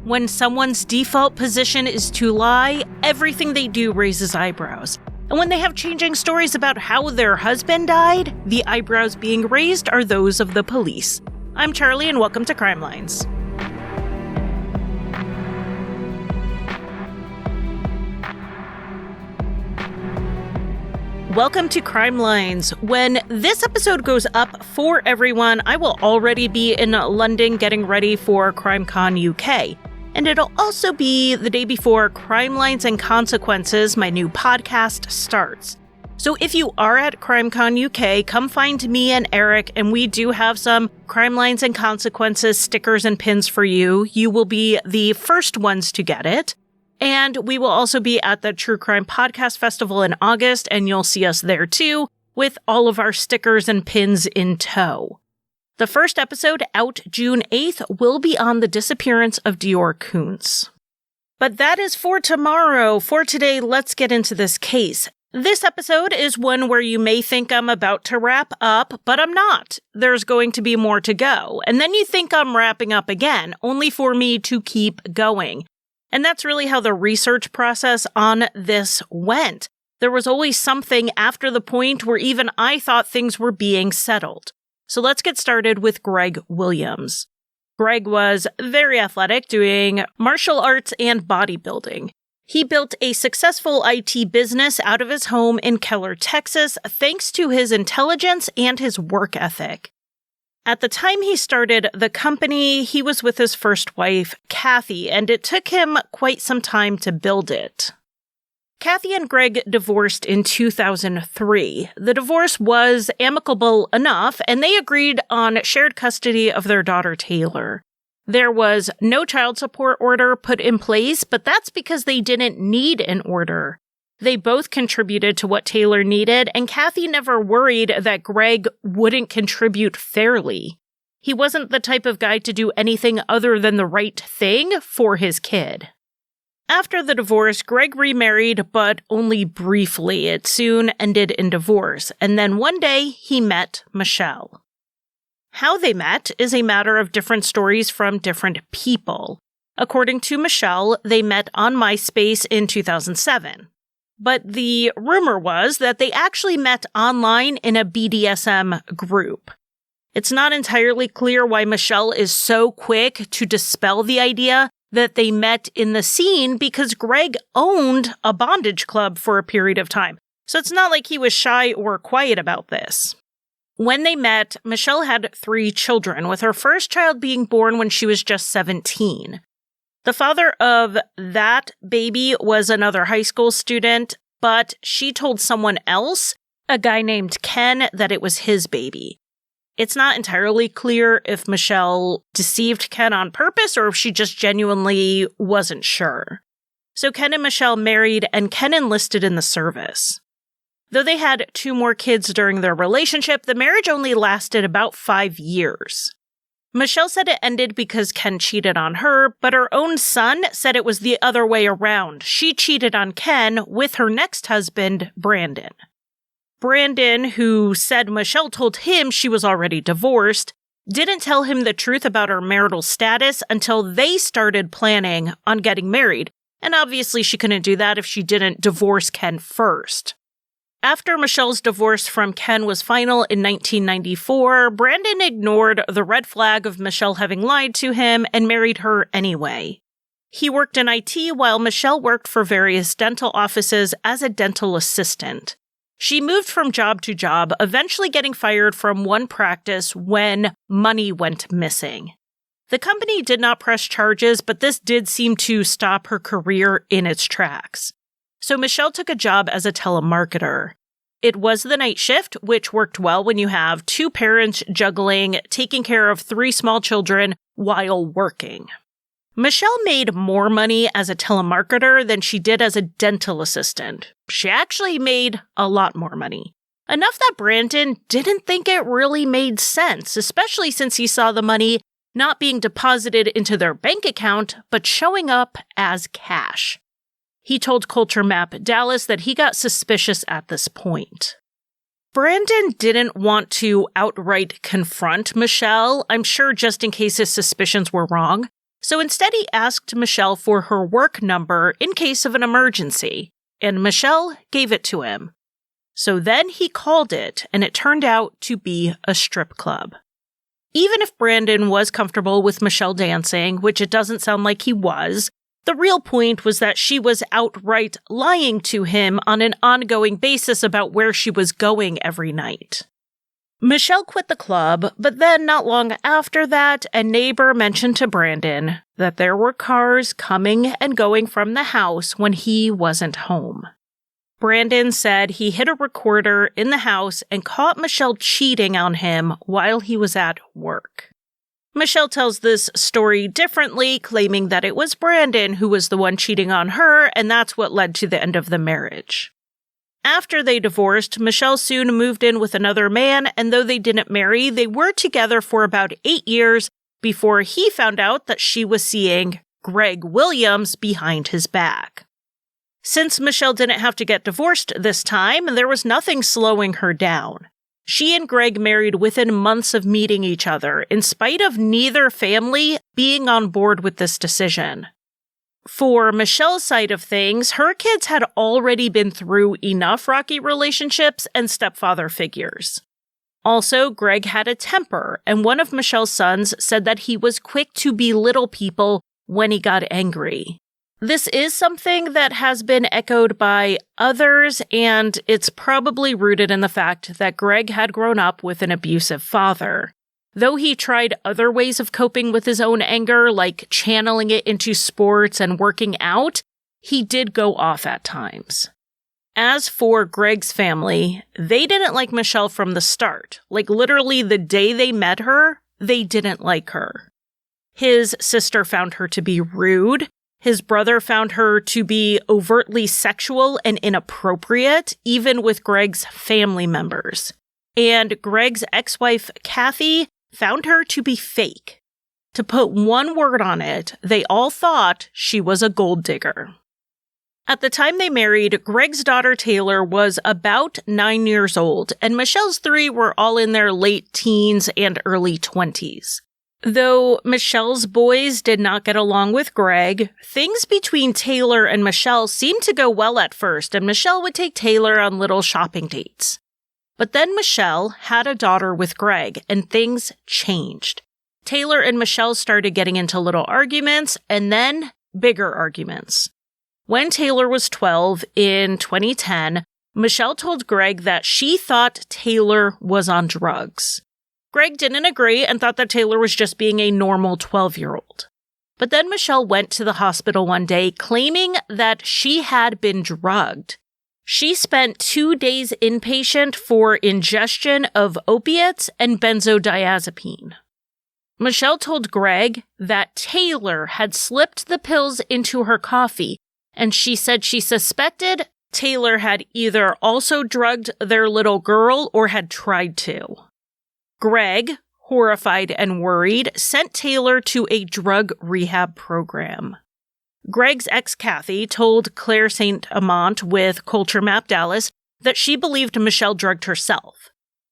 When someone's default position is to lie, everything they do raises eyebrows. And when they have changing stories about how their husband died, the eyebrows being raised are those of the police. I'm Charlie, and welcome to Crime Lines. Welcome to Crime Lines. When this episode goes up for everyone, I will already be in London getting ready for CrimeCon UK. And it'll also be the day before Crime Lines and Consequences, my new podcast, starts. So if you are at CrimeCon UK, come find me and Eric, and we do have some Crime Lines and Consequences stickers and pins for you. You will be the first ones to get it. And we will also be at the True Crime Podcast Festival in August, and you'll see us there too, with all of our stickers and pins in tow. The first episode, out June 8th, will be on the disappearance of Dior Koontz. But that is for tomorrow. For today, let's get into this case. This episode is one where you may think I'm about to wrap up, but I'm not. There's going to be more to go. And then you think I'm wrapping up again, only for me to keep going. And that's really how the research process on this went. There was always something after the point where even I thought things were being settled. So let's get started with Gregg Williams. Gregg was very athletic, doing martial arts and bodybuilding. He built a successful IT business out of his home in Keller, Texas, thanks to his intelligence and his work ethic. At the time he started the company, he was with his first wife, Kathy, and it took him quite some time to build it. Kathy and Gregg divorced in 2003. The divorce was amicable enough, and they agreed on shared custody of their daughter, Taylor. There was no child support order put in place, but that's because they didn't need an order. They both contributed to what Taylor needed, and Kathy never worried that Gregg wouldn't contribute fairly. He wasn't the type of guy to do anything other than the right thing for his kid. After the divorce, Gregg remarried, but only briefly. It soon ended in divorce, and then one day he met Michelle. How they met is a matter of different stories from different people. According to Michelle, they met on MySpace in 2007. But the rumor was that they actually met online in a BDSM group. It's not entirely clear why Michelle is so quick to dispel the idea that they met in the scene, because Gregg owned a bondage club for a period of time. So it's not like he was shy or quiet about this. When they met, Michelle had 3 children, with her first child being born when she was just 17. The father of that baby was another high school student, but she told someone else, a guy named Ken, that it was his baby. It's not entirely clear if Michelle deceived Ken on purpose or if she just genuinely wasn't sure. So Ken and Michelle married, and Ken enlisted in the service. Though they had 2 more kids during their relationship, the marriage only lasted about 5 years. Michelle said it ended because Ken cheated on her, but her own son said it was the other way around. She cheated on Ken with her next husband, Brandon. Brandon, who said Michelle told him she was already divorced, didn't tell him the truth about her marital status until they started planning on getting married. And obviously she couldn't do that if she didn't divorce Ken first. After Michelle's divorce from Ken was final in 1994, Brandon ignored the red flag of Michelle having lied to him and married her anyway. He worked in IT while Michelle worked for various dental offices as a dental assistant. She moved from job to job, eventually getting fired from one practice when money went missing. The company did not press charges, but this did seem to stop her career in its tracks. So Michelle took a job as a telemarketer. It was the night shift, which worked well when you have 2 parents juggling, taking care of 3 small children while working. Michelle made more money as a telemarketer than she did as a dental assistant. She actually made a lot more money. Enough that Brandon didn't think it really made sense, especially since he saw the money not being deposited into their bank account, but showing up as cash. He told Culture Map Dallas that he got suspicious at this point. Brandon didn't want to outright confront Michelle, I'm sure just in case his suspicions were wrong. So instead he asked Michelle for her work number in case of an emergency, and Michelle gave it to him. So then he called it, and it turned out to be a strip club. Even if Brandon was comfortable with Michelle dancing, which it doesn't sound like he was, the real point was that she was outright lying to him on an ongoing basis about where she was going every night. Michelle quit the club, but then not long after that, a neighbor mentioned to Brandon that there were cars coming and going from the house when he wasn't home. Brandon said he hid a recorder in the house and caught Michelle cheating on him while he was at work. Michelle tells this story differently, claiming that it was Brandon who was the one cheating on her, and that's what led to the end of the marriage. After they divorced, Michelle soon moved in with another man, and though they didn't marry, they were together for about 8 years before he found out that she was seeing Gregg Williams behind his back. Since Michelle didn't have to get divorced this time, there was nothing slowing her down. She and Gregg married within months of meeting each other, in spite of neither family being on board with this decision. For Michelle's side of things, her kids had already been through enough rocky relationships and stepfather figures. Also, Gregg had a temper, and one of Michelle's sons said that he was quick to belittle people when he got angry. This is something that has been echoed by others, and it's probably rooted in the fact that Gregg had grown up with an abusive father. Though he tried other ways of coping with his own anger, like channeling it into sports and working out, he did go off at times. As for Gregg's family, they didn't like Michelle from the start. Like literally the day they met her, they didn't like her. His sister found her to be rude. His brother found her to be overtly sexual and inappropriate, even with Gregg's family members. And Gregg's ex-wife, Kathy, found her to be fake. To put one word on it, they all thought she was a gold digger. At the time they married, Gregg's daughter Taylor was about 9 years old, and Michelle's 3 were all in their late teens and early 20s. Though Michelle's boys did not get along with Gregg, things between Taylor and Michelle seemed to go well at first, and Michelle would take Taylor on little shopping dates. But then Michelle had a daughter with Gregg, and things changed. Taylor and Michelle started getting into little arguments, and then bigger arguments. When Taylor was 12 in 2010, Michelle told Gregg that she thought Taylor was on drugs. Gregg didn't agree and thought that Taylor was just being a normal 12-year-old. But then Michelle went to the hospital one day claiming that she had been drugged. She spent 2 days inpatient for ingestion of opiates and benzodiazepine. Michelle told Gregg that Taylor had slipped the pills into her coffee, and she said she suspected Taylor had either also drugged their little girl or had tried to. Gregg, horrified and worried, sent Taylor to a drug rehab program. Gregg's ex Kathy told Claire St. Amant with Culture Map Dallas that she believed Michelle drugged herself.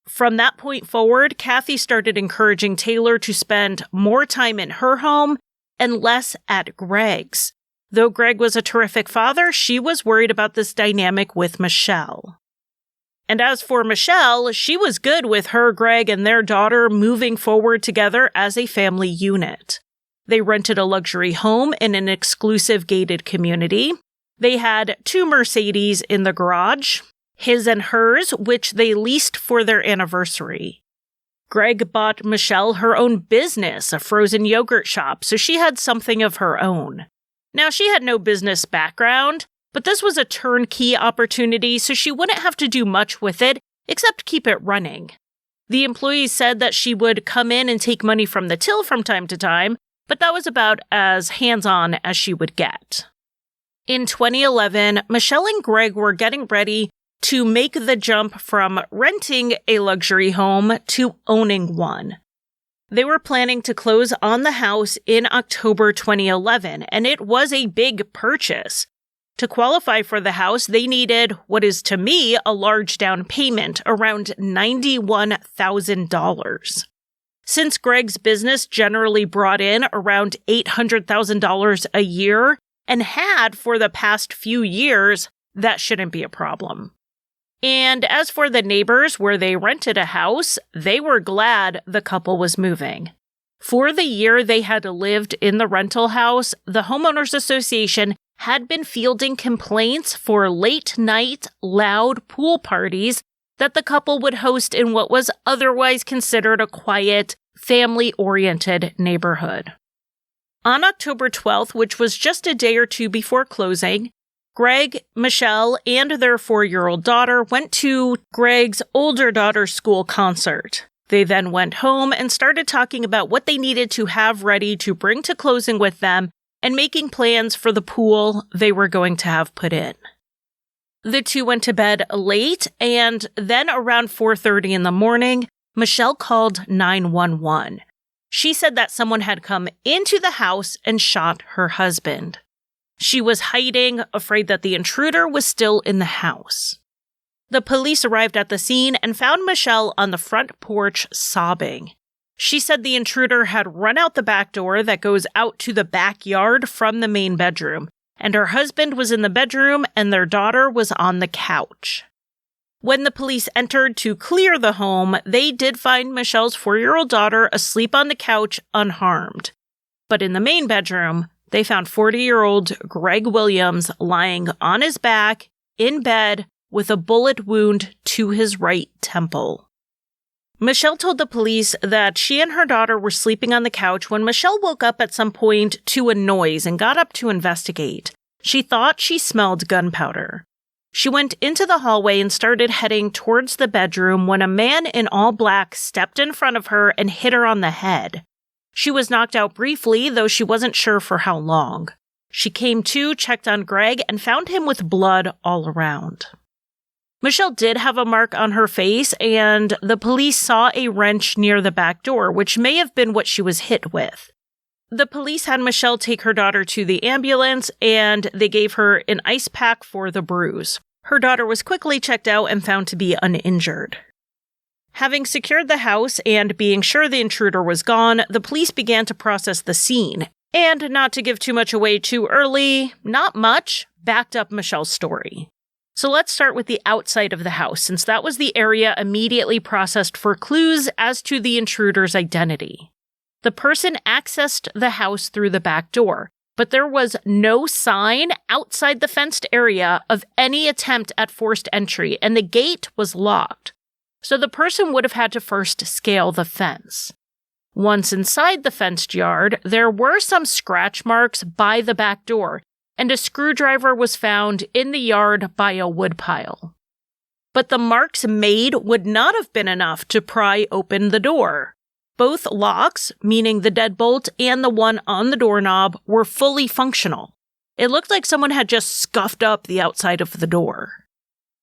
From that point forward, Kathy started encouraging Taylor to spend more time in her home and less at Gregg's. Though Gregg was a terrific father, she was worried about this dynamic with Michelle. And as for Michelle, she was good with her, Gregg, and their daughter moving forward together as a family unit. They rented a luxury home in an exclusive gated community. They had 2 Mercedes in the garage, his and hers, which they leased for their anniversary. Gregg bought Michelle her own business, a frozen yogurt shop, so she had something of her own. Now, she had no business background, but this was a turnkey opportunity, so she wouldn't have to do much with it, except keep it running. The employees said that she would come in and take money from the till from time to time, but that was about as hands-on as she would get. In 2011, Michelle and Gregg were getting ready to make the jump from renting a luxury home to owning one. They were planning to close on the house in October 2011, and it was a big purchase. To qualify for the house, they needed what is to me a large down payment, around $91,000. Since Gregg's business generally brought in around $800,000 a year and had for the past few years, that shouldn't be a problem. And as for the neighbors where they rented a house, they were glad the couple was moving. For the year they had lived in the rental house, the Homeowners Association had been fielding complaints for late-night, loud pool parties that the couple would host in what was otherwise considered a quiet, family-oriented neighborhood. On October 12th, which was just a day or two before closing, Gregg, Michelle, and their 4-year-old daughter went to Gregg's older daughter's school concert. They then went home and started talking about what they needed to have ready to bring to closing with them and making plans for the pool they were going to have put in. The two went to bed late, and then around 4:30 in the morning, Michelle called 911. She said that someone had come into the house and shot her husband. She was hiding, afraid that the intruder was still in the house. The police arrived at the scene and found Michelle on the front porch sobbing. She said the intruder had run out the back door that goes out to the backyard from the main bedroom, and her husband was in the bedroom and their daughter was on the couch. When the police entered to clear the home, they did find Michelle's 4-year-old daughter asleep on the couch unharmed. But in the main bedroom, they found 40-year-old Gregg Williams lying on his back, in bed, with a bullet wound to his right temple. Michelle told the police that she and her daughter were sleeping on the couch when Michelle woke up at some point to a noise and got up to investigate. She thought she smelled gunpowder. She went into the hallway and started heading towards the bedroom when a man in all black stepped in front of her and hit her on the head. She was knocked out briefly, though she wasn't sure for how long. She came to, checked on Gregg, and found him with blood all around. Michelle did have a mark on her face, and the police saw a wrench near the back door, which may have been what she was hit with. The police had Michelle take her daughter to the ambulance, and they gave her an ice pack for the bruise. Her daughter was quickly checked out and found to be uninjured. Having secured the house and being sure the intruder was gone, the police began to process the scene. And not to give too much away too early, not much backed up Michelle's story. So let's start with the outside of the house, since that was the area immediately processed for clues as to the intruder's identity. The person accessed the house through the back door, but there was no sign outside the fenced area of any attempt at forced entry, and the gate was locked. So the person would have had to first scale the fence. Once inside the fenced yard, there were some scratch marks by the back door, and a screwdriver was found in the yard by a woodpile. But the marks made would not have been enough to pry open the door. Both locks, meaning the deadbolt and the one on the doorknob, were fully functional. It looked like someone had just scuffed up the outside of the door.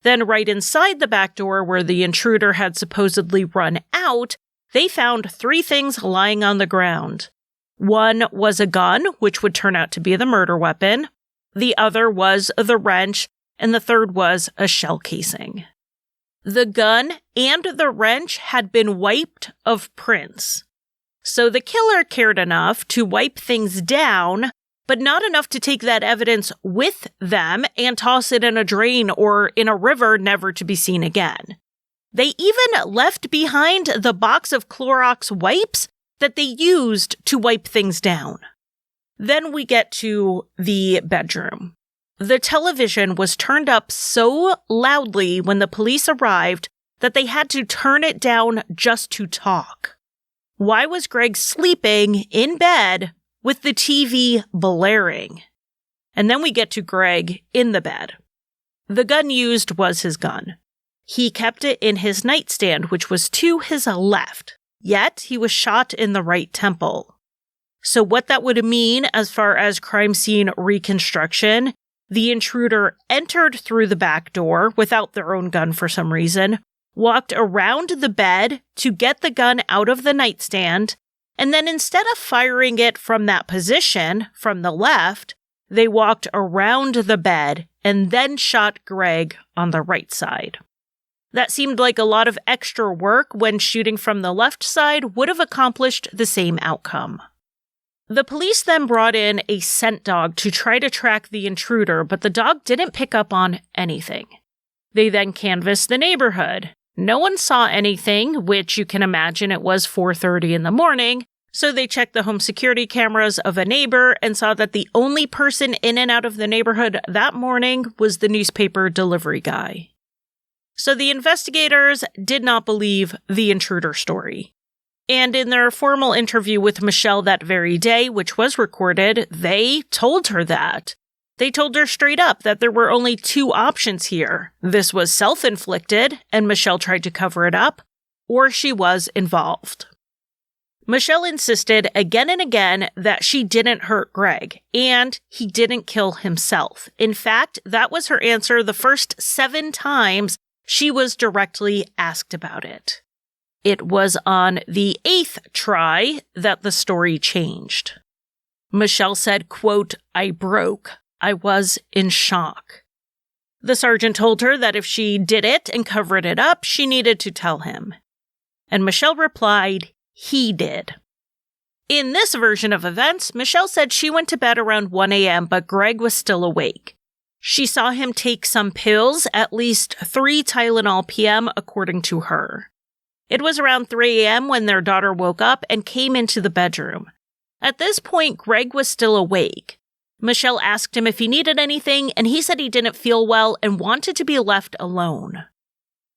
Then right inside the back door where the intruder had supposedly run out, they found 3 things lying on the ground. One was a gun, which would turn out to be the murder weapon. The other was the wrench, and the third was a shell casing. The gun and the wrench had been wiped of prints. So the killer cared enough to wipe things down, but not enough to take that evidence with them and toss it in a drain or in a river never to be seen again. They even left behind the box of Clorox wipes that they used to wipe things down. Then we get to the bedroom. The television was turned up so loudly when the police arrived that they had to turn it down just to talk. Why was Gregg sleeping in bed with the TV blaring? And then we get to Gregg in the bed. The gun used was his gun. He kept it in his nightstand, which was to his left, yet he was shot in the right temple. So what that would mean as far as crime scene reconstruction, the intruder entered through the back door without their own gun for some reason, walked around the bed to get the gun out of the nightstand, and then instead of firing it from that position, from the left, they walked around the bed and then shot Gregg on the right side. That seemed like a lot of extra work when shooting from the left side would have accomplished the same outcome. The police then brought in a scent dog to try to track the intruder, but the dog didn't pick up on anything. They then canvassed the neighborhood. No one saw anything, which you can imagine it was 4:30 in the morning, so they checked the home security cameras of a neighbor and saw that the only person in and out of the neighborhood that morning was the newspaper delivery guy. So the investigators did not believe the intruder story. And in their formal interview with Michelle that very day, which was recorded, they told her that. They told her straight up that there were only two options here. This was self-inflicted, and Michelle tried to cover it up, or she was involved. Michelle insisted again and again that she didn't hurt Gregg, and he didn't kill himself. In fact, that was her answer the first 7 times she was directly asked about it. It was on the 8th try that the story changed. Michelle said, quote, "I broke. I was in shock." The sergeant told her that if she did it and covered it up, she needed to tell him. And Michelle replied, he did. In this version of events, Michelle said she went to bed around 1 a.m., but Gregg was still awake. She saw him take some pills, at least 3 Tylenol PM, according to her. It was around 3 a.m. when their daughter woke up and came into the bedroom. At this point, Gregg was still awake. Michelle asked him if he needed anything, and he said he didn't feel well and wanted to be left alone.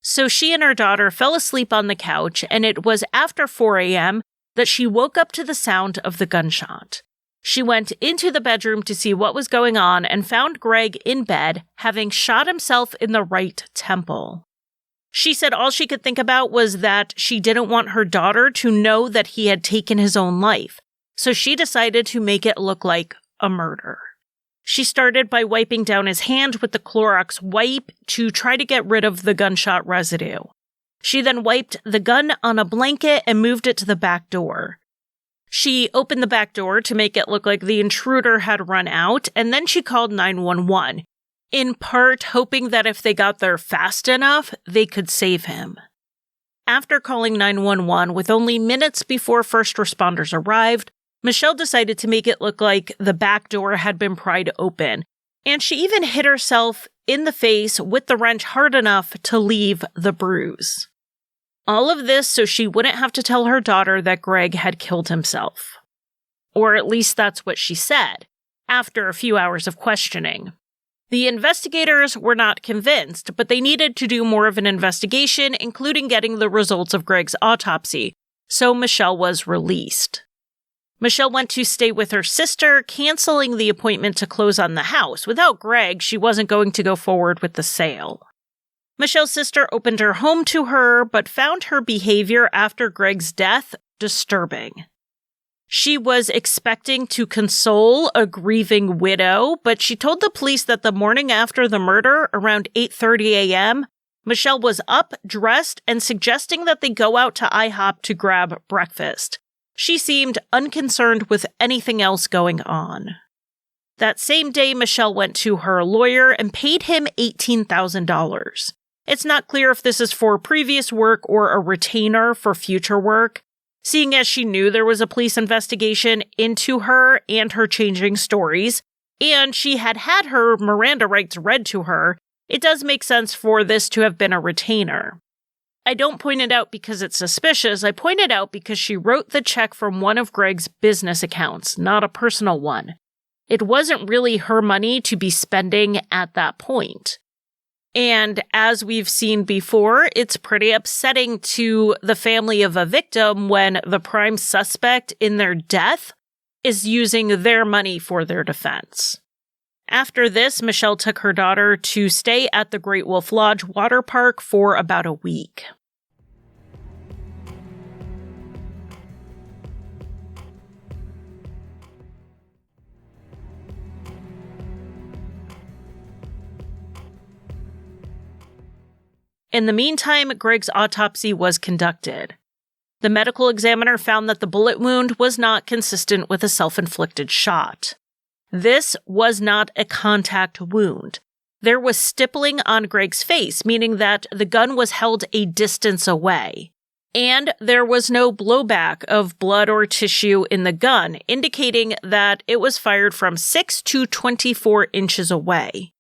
So she and her daughter fell asleep on the couch, and it was after 4 a.m. that she woke up to the sound of the gunshot. She went into the bedroom to see what was going on and found Gregg in bed, having shot himself in the right temple. She said all she could think about was that she didn't want her daughter to know that he had taken his own life, so she decided to make it look like a murder. She started by wiping down his hand with the Clorox wipe to try to get rid of the gunshot residue. She then wiped the gun on a blanket and moved it to the back door. She opened the back door to make it look like the intruder had run out, and then she called 911. In part hoping that if they got there fast enough, they could save him. After calling 911 with only minutes before first responders arrived, Michelle decided to make it look like the back door had been pried open, and she even hit herself in the face with the wrench hard enough to leave the bruise. All of this so she wouldn't have to tell her daughter that Gregg had killed himself. Or at least that's what she said, after a few hours of questioning. The investigators were not convinced, but they needed to do more of an investigation, including getting the results of Gregg's autopsy, so Michelle was released. Michelle went to stay with her sister, canceling the appointment to close on the house. Without Gregg, she wasn't going to go forward with the sale. Michelle's sister opened her home to her, but found her behavior after Gregg's death disturbing. She was expecting to console a grieving widow, but she told the police that the morning after the murder, around 8:30 a.m., Michelle was up, dressed, and suggesting that they go out to IHOP to grab breakfast. She seemed unconcerned with anything else going on. That same day, Michelle went to her lawyer and paid him $18,000. It's not clear if this is for previous work or a retainer for future work. Seeing as she knew there was a police investigation into her and her changing stories, and she had her Miranda rights read to her, it does make sense for this to have been a retainer. I don't point it out because it's suspicious, I point it out because she wrote the check from one of Gregg's business accounts, not a personal one. It wasn't really her money to be spending at that point. And as we've seen before, it's pretty upsetting to the family of a victim when the prime suspect in their death is using their money for their defense. After this, Michelle took her daughter to stay at the Great Wolf Lodge water park for about a week. In the meantime, Gregg's autopsy was conducted. The medical examiner found that the bullet wound was not consistent with a self-inflicted shot. This was not a contact wound. There was stippling on Gregg's face, meaning that the gun was held a distance away. And there was no blowback of blood or tissue in the gun, indicating that it was fired from 6 to 24 inches away.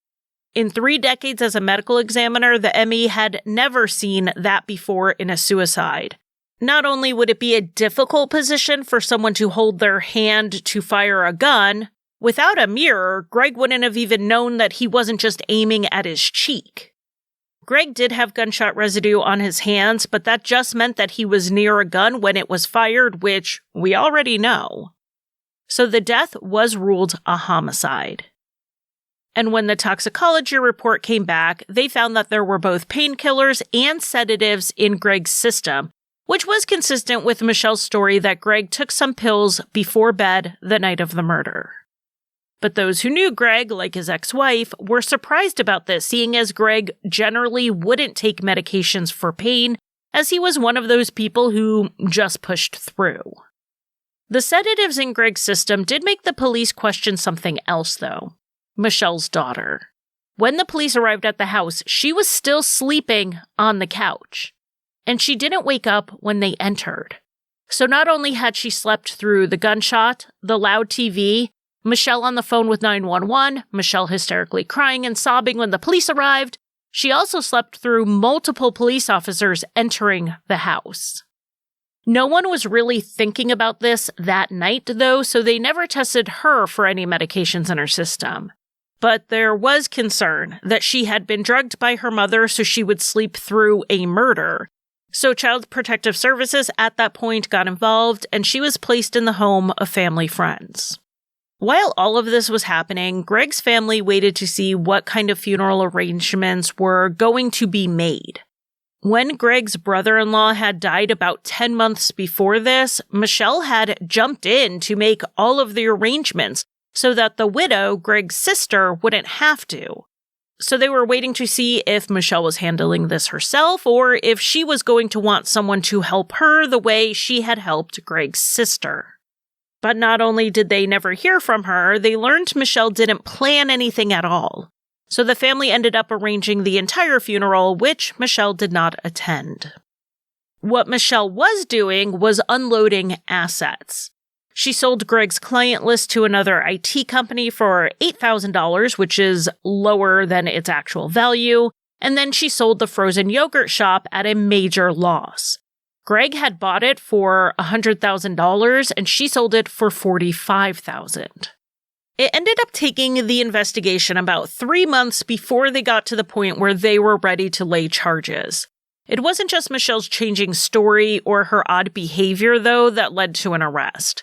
In 3 decades as a medical examiner, the ME had never seen that before in a suicide. Not only would it be a difficult position for someone to hold their hand to fire a gun, without a mirror, Gregg wouldn't have even known that he wasn't just aiming at his cheek. Gregg did have gunshot residue on his hands, but that just meant that he was near a gun when it was fired, which we already know. So the death was ruled a homicide. And when the toxicology report came back, they found that there were both painkillers and sedatives in Gregg's system, which was consistent with Michelle's story that Gregg took some pills before bed the night of the murder. But those who knew Gregg, like his ex-wife, were surprised about this, seeing as Gregg generally wouldn't take medications for pain, as he was one of those people who just pushed through. The sedatives in Gregg's system did make the police question something else, though. Michelle's daughter. When the police arrived at the house, she was still sleeping on the couch, and she didn't wake up when they entered. So not only had she slept through the gunshot, the loud TV, Michelle on the phone with 911, Michelle hysterically crying and sobbing when the police arrived, she also slept through multiple police officers entering the house. No one was really thinking about this that night, though, so they never tested her for any medications in her system. But there was concern that she had been drugged by her mother so she would sleep through a murder. So Child Protective Services at that point got involved, and she was placed in the home of family friends. While all of this was happening, Gregg's family waited to see what kind of funeral arrangements were going to be made. When Gregg's brother-in-law had died about 10 months before this, Michelle had jumped in to make all of the arrangements so that the widow, Gregg's sister, wouldn't have to. So they were waiting to see if Michelle was handling this herself or if she was going to want someone to help her the way she had helped Gregg's sister. But not only did they never hear from her, they learned Michelle didn't plan anything at all. So the family ended up arranging the entire funeral, which Michelle did not attend. What Michelle was doing was unloading assets. She sold Gregg's client list to another IT company for $8,000, which is lower than its actual value, and then she sold the frozen yogurt shop at a major loss. Gregg had bought it for $100,000 and she sold it for $45,000. It ended up taking the investigation about 3 months before they got to the point where they were ready to lay charges. It wasn't just Michelle's changing story or her odd behavior, though, that led to an arrest.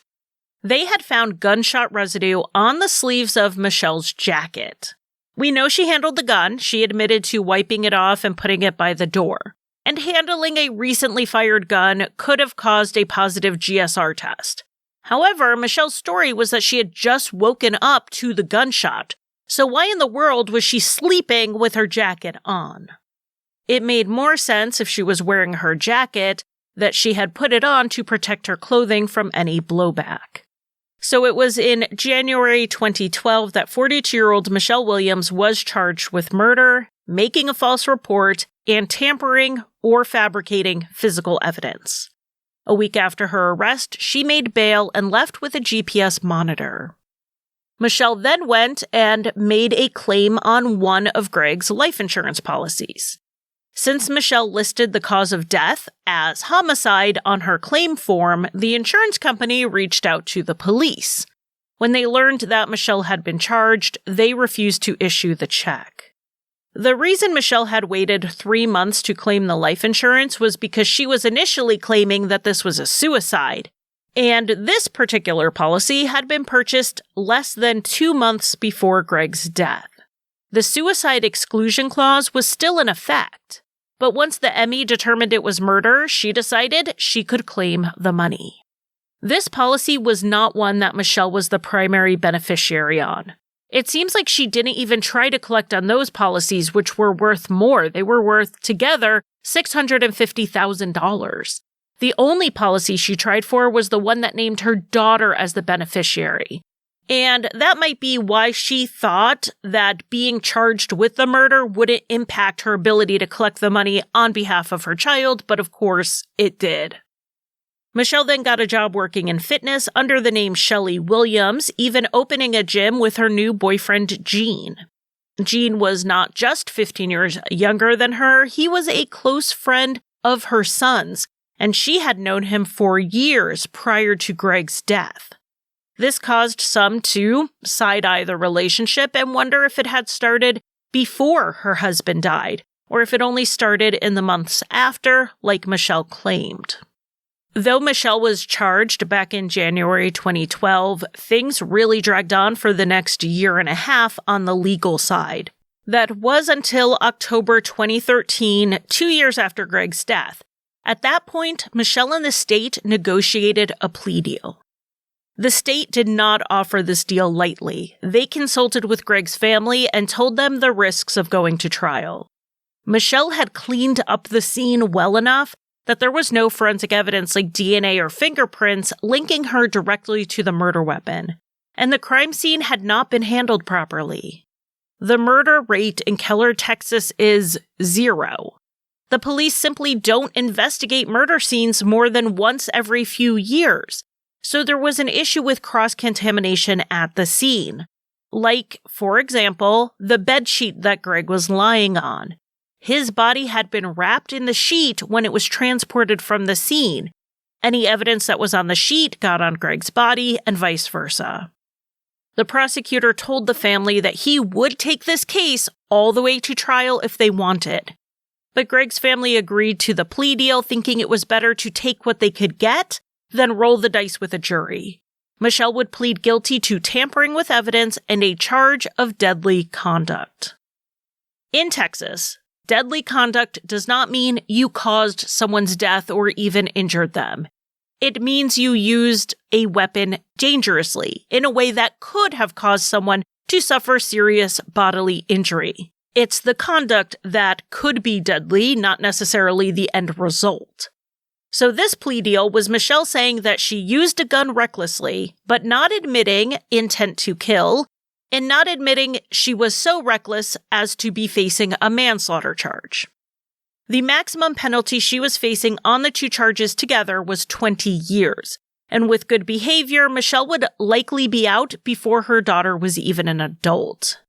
They had found gunshot residue on the sleeves of Michelle's jacket. We know she handled the gun. She admitted to wiping it off and putting it by the door. And handling a recently fired gun could have caused a positive GSR test. However, Michelle's story was that she had just woken up to the gunshot, so why in the world was she sleeping with her jacket on? It made more sense if she was wearing her jacket that she had put it on to protect her clothing from any blowback. So it was in January 2012 that 42-year-old Michelle Williams was charged with murder, making a false report, and tampering or fabricating physical evidence. A week after her arrest, she made bail and left with a GPS monitor. Michelle then went and made a claim on one of Gregg's life insurance policies. Since Michelle listed the cause of death as homicide on her claim form, the insurance company reached out to the police. When they learned that Michelle had been charged, they refused to issue the check. The reason Michelle had waited 3 months to claim the life insurance was because she was initially claiming that this was a suicide, and this particular policy had been purchased less than 2 months before Gregg's death. The suicide exclusion clause was still in effect, but once the ME determined it was murder, she decided she could claim the money. This policy was not one that Michelle was the primary beneficiary on. It seems like she didn't even try to collect on those policies, which were worth more. They were worth, together, $650,000. The only policy she tried for was the one that named her daughter as the beneficiary. And that might be why she thought that being charged with the murder wouldn't impact her ability to collect the money on behalf of her child, but of course it did. Michelle then got a job working in fitness under the name Shelley Williams, even opening a gym with her new boyfriend, Gene. Gene was not just 15 years younger than her, he was a close friend of her son's, and she had known him for years prior to Gregg's death. This caused some to side-eye the relationship and wonder if it had started before her husband died, or if it only started in the months after, like Michelle claimed. Though Michelle was charged back in January 2012, things really dragged on for the next year and a half on the legal side. That was until October 2013, 2 years after Gregg's death. At that point, Michelle and the state negotiated a plea deal. The state did not offer this deal lightly. They consulted with Gregg's family and told them the risks of going to trial. Michelle had cleaned up the scene well enough that there was no forensic evidence like DNA or fingerprints linking her directly to the murder weapon, and the crime scene had not been handled properly. The murder rate in Keller, Texas is 0. The police simply don't investigate murder scenes more than once every few years. So there was an issue with cross-contamination at the scene. Like, for example, the bedsheet that Gregg was lying on. His body had been wrapped in the sheet when it was transported from the scene. Any evidence that was on the sheet got on Gregg's body and vice versa. The prosecutor told the family that he would take this case all the way to trial if they wanted. But Gregg's family agreed to the plea deal, thinking it was better to take what they could get then roll the dice with a jury. Michelle would plead guilty to tampering with evidence and a charge of deadly conduct. In Texas, deadly conduct does not mean you caused someone's death or even injured them. It means you used a weapon dangerously, in a way that could have caused someone to suffer serious bodily injury. It's the conduct that could be deadly, not necessarily the end result. So this plea deal was Michelle saying that she used a gun recklessly, but not admitting intent to kill, and not admitting she was so reckless as to be facing a manslaughter charge. The maximum penalty she was facing on the two charges together was 20 years, and with good behavior, Michelle would likely be out before her daughter was even an adult.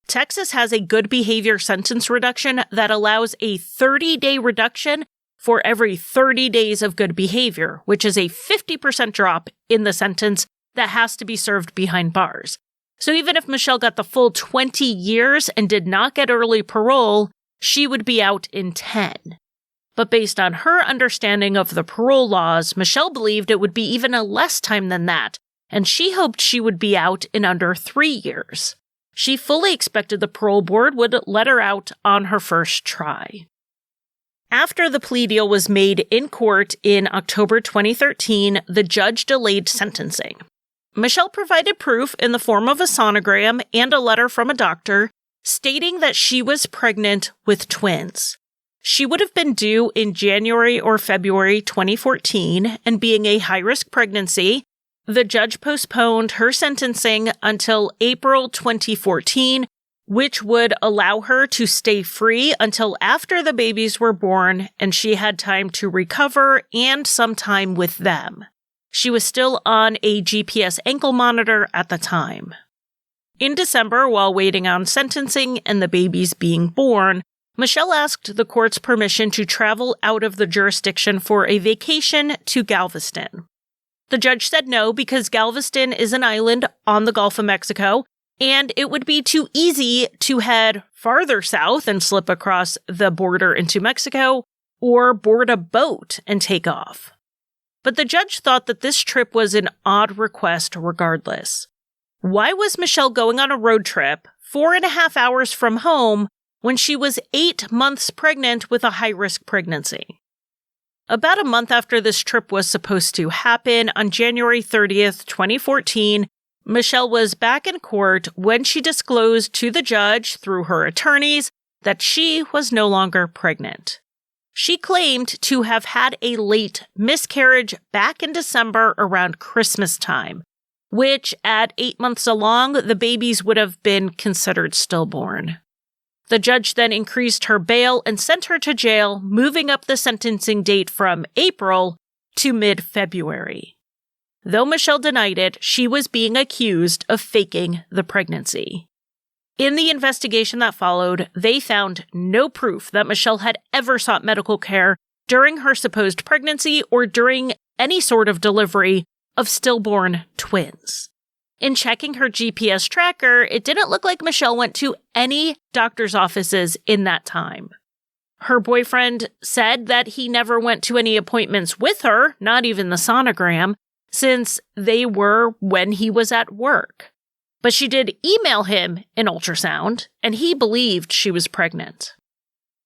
Texas has a good behavior sentence reduction that allows a 30-day reduction for every 30 days of good behavior, which is a 50% drop in the sentence that has to be served behind bars. So even if Michelle got the full 20 years and did not get early parole, she would be out in 10. But based on her understanding of the parole laws, Michelle believed it would be even a less time than that, and she hoped she would be out in under 3 years. She fully expected the parole board would let her out on her first try. After the plea deal was made in court in October 2013, the judge delayed sentencing. Michelle provided proof in the form of a sonogram and a letter from a doctor stating that she was pregnant with twins. She would have been due in January or February 2014, and being a high-risk pregnancy, the judge postponed her sentencing until April 2014, which would allow her to stay free until after the babies were born and she had time to recover and some time with them. She was still on a GPS ankle monitor at the time. In December, while waiting on sentencing and the babies being born, Michelle asked the court's permission to travel out of the jurisdiction for a vacation to Galveston. The judge said no because Galveston is an island on the Gulf of Mexico, and it would be too easy to head farther south and slip across the border into Mexico, or board a boat and take off. But the judge thought that this trip was an odd request regardless. Why was Michelle going on a road trip 4.5 hours from home when she was 8 months pregnant with a high-risk pregnancy? About a month after this trip was supposed to happen, on January 30th, 2014, Michelle was back in court when she disclosed to the judge through her attorneys that she was no longer pregnant. She claimed to have had a late miscarriage back in December around Christmas time, which at 8 months along, the babies would have been considered stillborn. The judge then increased her bail and sent her to jail, moving up the sentencing date from April to mid-February. Though Michelle denied it, she was being accused of faking the pregnancy. In the investigation that followed, they found no proof that Michelle had ever sought medical care during her supposed pregnancy or during any sort of delivery of stillborn twins. In checking her GPS tracker, it didn't look like Michelle went to any doctor's offices in that time. Her boyfriend said that he never went to any appointments with her, not even the sonogram, since they were when he was at work. But she did email him an ultrasound, and he believed she was pregnant.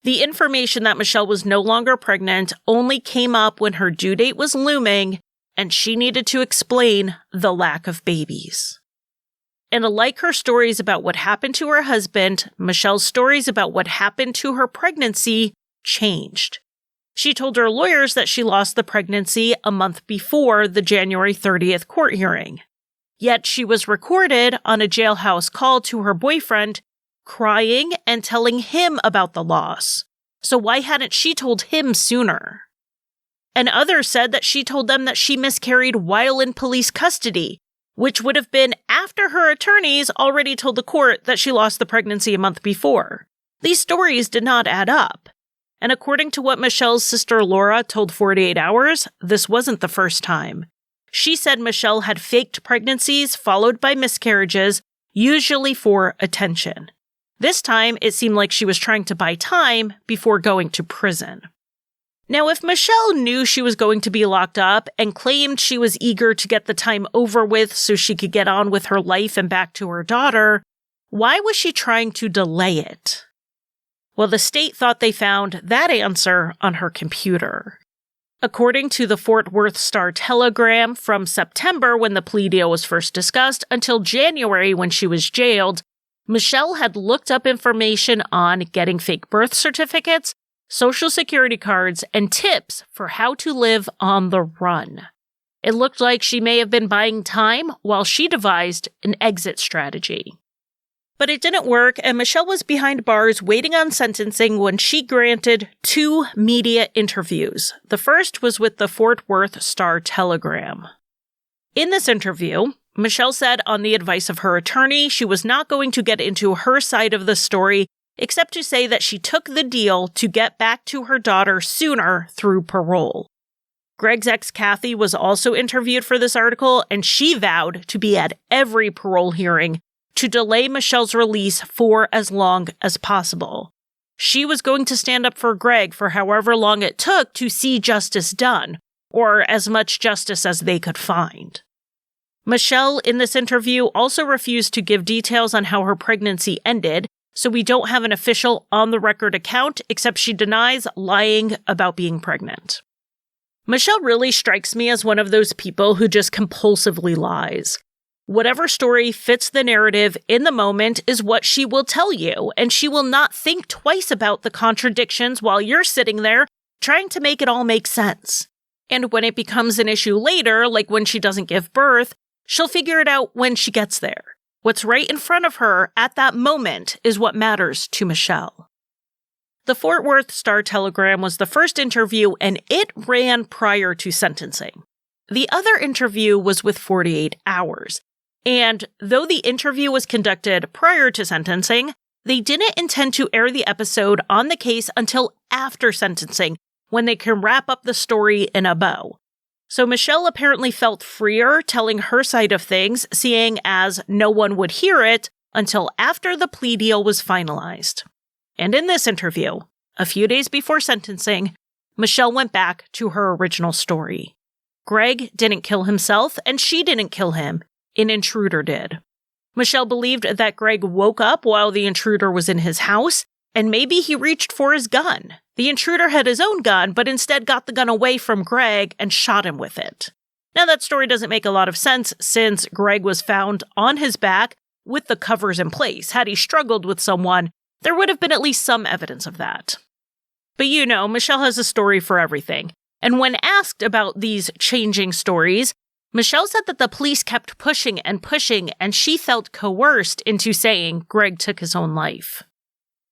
The information that Michelle was no longer pregnant only came up when her due date was looming, and she needed to explain the lack of babies. And like her stories about what happened to her husband, Michelle's stories about what happened to her pregnancy changed. She told her lawyers that she lost the pregnancy a month before the January 30th court hearing. Yet she was recorded on a jailhouse call to her boyfriend, crying and telling him about the loss. So why hadn't she told him sooner? And others said that she told them that she miscarried while in police custody, which would have been after her attorneys already told the court that she lost the pregnancy a month before. These stories did not add up. And according to what Michelle's sister Laura told 48 Hours, this wasn't the first time. She said Michelle had faked pregnancies followed by miscarriages, usually for attention. This time, it seemed like she was trying to buy time before going to prison. Now, if Michelle knew she was going to be locked up and claimed she was eager to get the time over with so she could get on with her life and back to her daughter, why was she trying to delay it? Well, the state thought they found that answer on her computer. According to the Fort Worth Star-Telegram, from September when the plea deal was first discussed until January when she was jailed, Michelle had looked up information on getting fake birth certificates, social security cards, and tips for how to live on the run. It looked like she may have been buying time while she devised an exit strategy. But it didn't work, and Michelle was behind bars waiting on sentencing when she granted 2 media interviews. The first was with the Fort Worth Star-Telegram. In this interview, Michelle said on the advice of her attorney she was not going to get into her side of the story, except to say that she took the deal to get back to her daughter sooner through parole. Gregg's ex Kathy was also interviewed for this article, and she vowed to be at every parole hearing to delay Michelle's release for as long as possible. She was going to stand up for Gregg for however long it took to see justice done, or as much justice as they could find. Michelle, in this interview, also refused to give details on how her pregnancy ended, so we don't have an official on-the-record account, except she denies lying about being pregnant. Michelle really strikes me as one of those people who just compulsively lies. Whatever story fits the narrative in the moment is what she will tell you, and she will not think twice about the contradictions while you're sitting there trying to make it all make sense. And when it becomes an issue later, like when she doesn't give birth, she'll figure it out when she gets there. What's right in front of her at that moment is what matters to Michelle. The Fort Worth Star-Telegram was the first interview, and it ran prior to sentencing. The other interview was with 48 Hours. And though the interview was conducted prior to sentencing, they didn't intend to air the episode on the case until after sentencing, when they can wrap up the story in a bow. So Michelle apparently felt freer telling her side of things, seeing as no one would hear it until after the plea deal was finalized. And in this interview, a few days before sentencing, Michelle went back to her original story. Gregg didn't kill himself, and she didn't kill him. An intruder did. Michelle believed that Gregg woke up while the intruder was in his house, and maybe he reached for his gun. The intruder had his own gun, but instead got the gun away from Gregg and shot him with it. Now, that story doesn't make a lot of sense since Gregg was found on his back with the covers in place. Had he struggled with someone, there would have been at least some evidence of that. But you know, Michelle has a story for everything. And when asked about these changing stories, Michelle said that the police kept pushing, and she felt coerced into saying Gregg took his own life.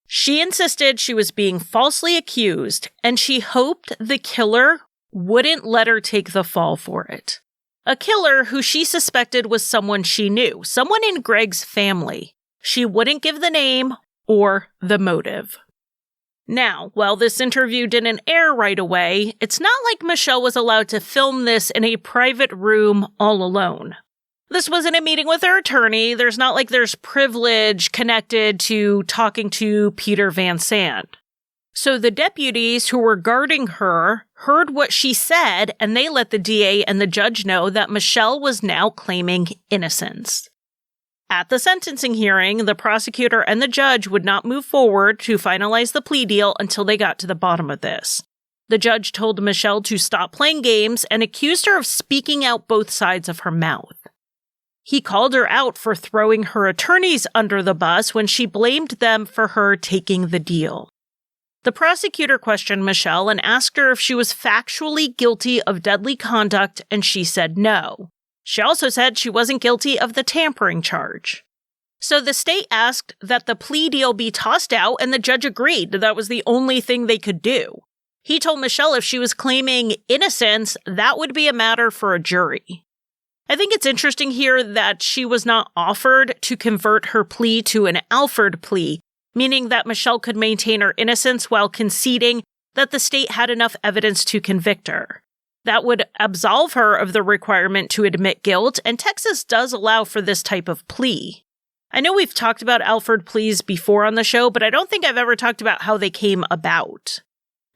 She insisted she was being falsely accused, and she hoped the killer wouldn't let her take the fall for it. A killer who she suspected was someone she knew, someone in Gregg's family. She wouldn't give the name or the motive. Now, while this interview didn't air right away, it's not like Michelle was allowed to film this in a private room all alone. This wasn't a meeting with her attorney. There's not like there's privilege connected to talking to Peter Van Sant. So the deputies who were guarding her heard what she said, and they let the DA and the judge know that Michelle was now claiming innocence. At the sentencing hearing, the prosecutor and the judge would not move forward to finalize the plea deal until they got to the bottom of this. The judge told Michelle to stop playing games and accused her of speaking out both sides of her mouth. He called her out for throwing her attorneys under the bus when she blamed them for her taking the deal. The prosecutor questioned Michelle and asked her if she was factually guilty of deadly conduct, and she said no. She also said she wasn't guilty of the tampering charge. So the state asked that the plea deal be tossed out, and the judge agreed that was the only thing they could do. He told Michelle if she was claiming innocence, that would be a matter for a jury. I think it's interesting here that she was not offered to convert her plea to an Alford plea, meaning that Michelle could maintain her innocence while conceding that the state had enough evidence to convict her. That would absolve her of the requirement to admit guilt, and Texas does allow for this type of plea. I know we've talked about Alford pleas before on the show, but I don't think I've ever talked about how they came about.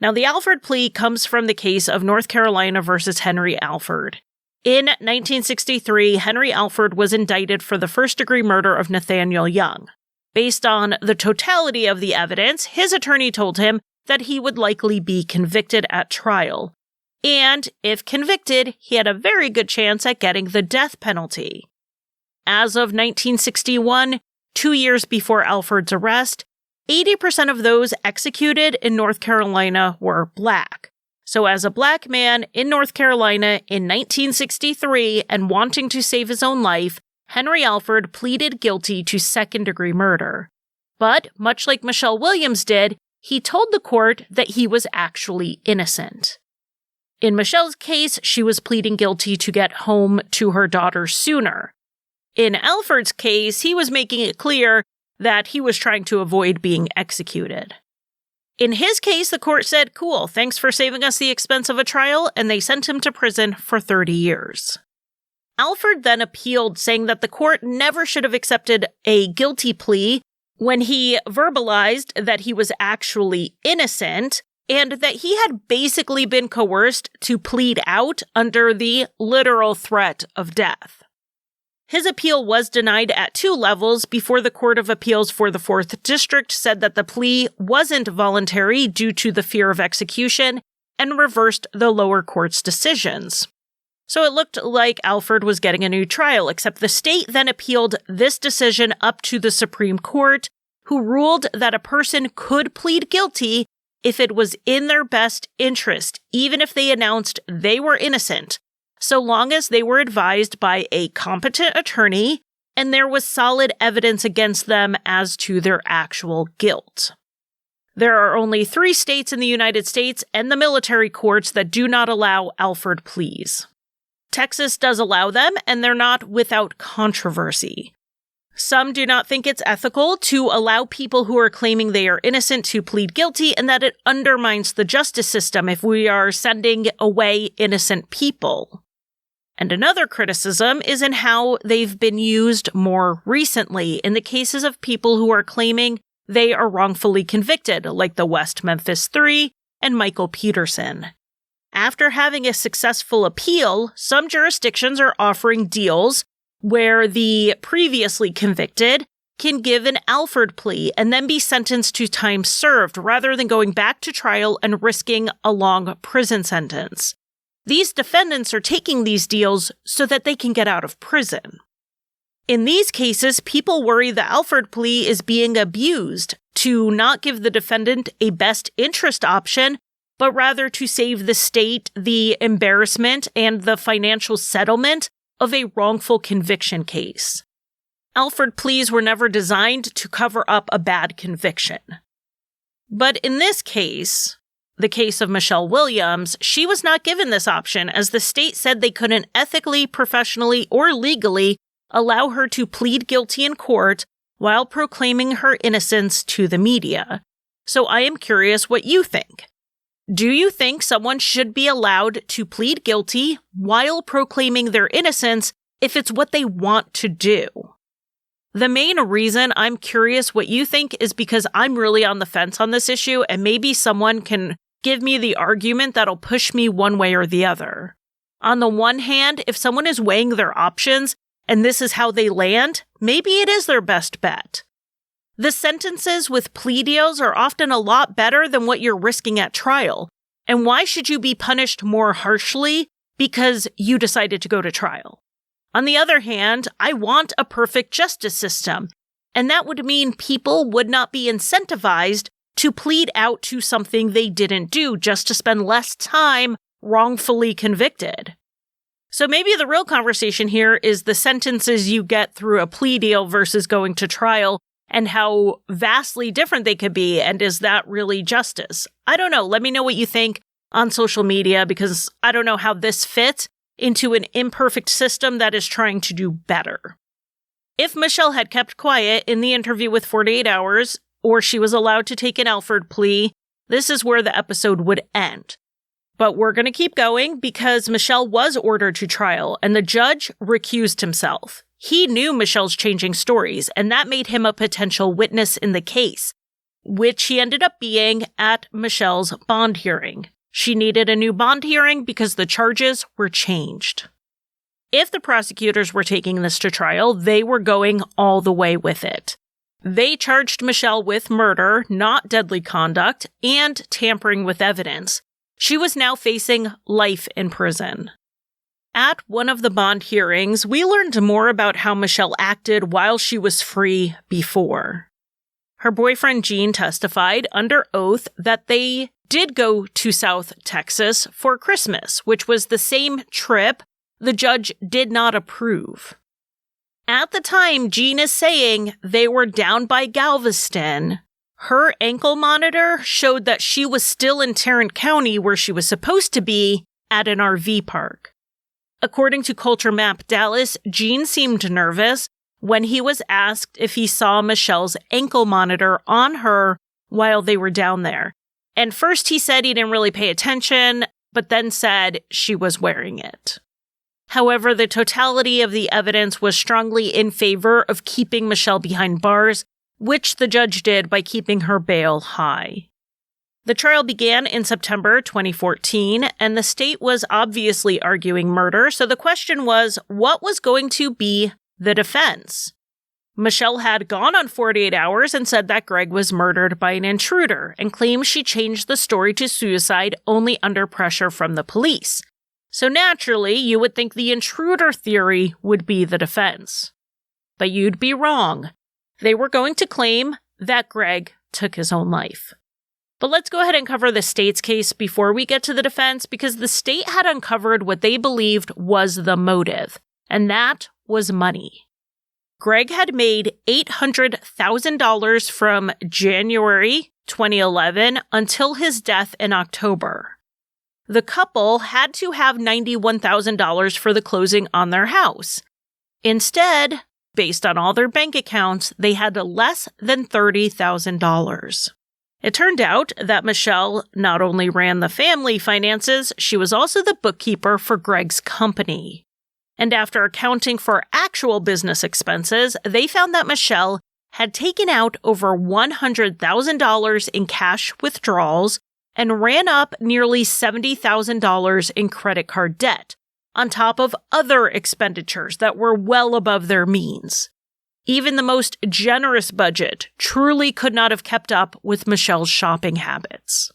Now, the Alford plea comes from the case of North Carolina versus Henry Alford. In 1963, Henry Alford was indicted for the first-degree murder of Nathaniel Young. Based on the totality of the evidence, his attorney told him that he would likely be convicted at trial. And if convicted, he had a very good chance at getting the death penalty. As of 1961, 2 years before Alford's arrest, 80% of those executed in North Carolina were Black. So as a Black man in North Carolina in 1963 and wanting to save his own life, Henry Alford pleaded guilty to second-degree murder. But, much like Michelle Williams did, he told the court that he was actually innocent. In Michelle's case, she was pleading guilty to get home to her daughter sooner. In Alford's case, he was making it clear that he was trying to avoid being executed. In his case, the court said, "Cool, thanks for saving us the expense of a trial," and they sent him to prison for 30 years. Alford then appealed, saying that the court never should have accepted a guilty plea when he verbalized that he was actually innocent, and that he had basically been coerced to plead out under the literal threat of death. His appeal was denied at 2 levels before the Court of Appeals for the 4th District said that the plea wasn't voluntary due to the fear of execution and reversed the lower court's decisions. So it looked like Alford was getting a new trial, except the state then appealed this decision up to the Supreme Court, who ruled that a person could plead guilty if it was in their best interest, even if they announced they were innocent, so long as they were advised by a competent attorney and there was solid evidence against them as to their actual guilt. There are only 3 states in the United States and the military courts that do not allow Alford pleas. Texas does allow them, and they're not without controversy. Some do not think it's ethical to allow people who are claiming they are innocent to plead guilty, and that it undermines the justice system if we are sending away innocent people. And another criticism is in how they've been used more recently in the cases of people who are claiming they are wrongfully convicted, like the West Memphis 3 and Michael Peterson. After having a successful appeal, some jurisdictions are offering deals where the previously convicted can give an Alford plea and then be sentenced to time served rather than going back to trial and risking a long prison sentence. These defendants are taking these deals so that they can get out of prison. In these cases, people worry the Alford plea is being abused to not give the defendant a best interest option, but rather to save the state the embarrassment and the financial settlement of a wrongful conviction case. Alford pleas were never designed to cover up a bad conviction. But in this case, the case of Michelle Williams, she was not given this option as the state said they couldn't ethically, professionally, or legally allow her to plead guilty in court while proclaiming her innocence to the media. So I am curious what you think. Do you think someone should be allowed to plead guilty while proclaiming their innocence if it's what they want to do? The main reason I'm curious what you think is because I'm really on the fence on this issue, and maybe someone can give me the argument that'll push me one way or the other. On the one hand, if someone is weighing their options and this is how they land, maybe it is their best bet. The sentences with plea deals are often a lot better than what you're risking at trial. And why should you be punished more harshly because you decided to go to trial? On the other hand, I want a perfect justice system, and that would mean people would not be incentivized to plead out to something they didn't do just to spend less time wrongfully convicted. So maybe the real conversation here is the sentences you get through a plea deal versus going to trial and how vastly different they could be, and is that really justice? I don't know. Let me know what you think on social media because I don't know how this fits into an imperfect system that is trying to do better. If Michelle had kept quiet in the interview with 48 Hours, or she was allowed to take an Alford plea, this is where the episode would end. But we're going to keep going because Michelle was ordered to trial and the judge recused himself. He knew Michelle's changing stories, and that made him a potential witness in the case, which he ended up being at Michelle's bond hearing. She needed a new bond hearing because the charges were changed. If the prosecutors were taking this to trial, they were going all the way with it. They charged Michelle with murder, not deadly conduct, and tampering with evidence. She was now facing life in prison. At one of the bond hearings, we learned more about how Michelle acted while she was free before. Her boyfriend Gene testified under oath that they did go to South Texas for Christmas, which was the same trip the judge did not approve. At the time, Gene is saying they were down by Galveston. Her ankle monitor showed that she was still in Tarrant County where she was supposed to be at an RV park. According to Culture Map Dallas, Gene seemed nervous when he was asked if he saw Michelle's ankle monitor on her while they were down there. And first he said he didn't really pay attention, but then said she was wearing it. However, the totality of the evidence was strongly in favor of keeping Michelle behind bars, which the judge did by keeping her bail high. The trial began in September 2014, and the state was obviously arguing murder, so the question was, what was going to be the defense? Michelle had gone on 48 Hours and said that Gregg was murdered by an intruder, and claimed she changed the story to suicide only under pressure from the police. So naturally, you would think the intruder theory would be the defense. But you'd be wrong. They were going to claim that Gregg took his own life. But let's go ahead and cover the state's case before we get to the defense, because the state had uncovered what they believed was the motive, and that was money. Gregg had made $800,000 from January 2011 until his death in October. The couple had to have $91,000 for the closing on their house. Instead, based on all their bank accounts, they had less than $30,000. It turned out that Michelle not only ran the family finances, she was also the bookkeeper for Gregg's company. And after accounting for actual business expenses, they found that Michelle had taken out over $100,000 in cash withdrawals and ran up nearly $70,000 in credit card debt, on top of other expenditures that were well above their means. Even the most generous budget truly could not have kept up with Michelle's shopping habits.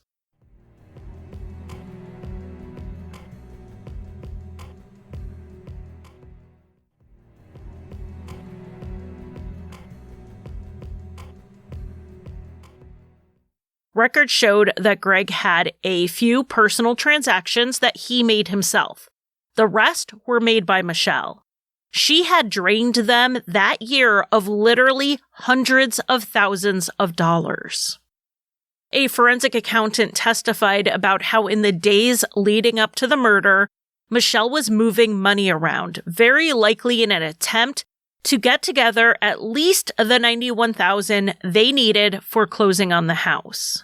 Records showed that Gregg had a few personal transactions that he made himself. The rest were made by Michelle. She had drained them that year of literally hundreds of thousands of dollars. A forensic accountant testified about how in the days leading up to the murder, Michelle was moving money around, very likely in an attempt to get together at least the $91,000 they needed for closing on the house.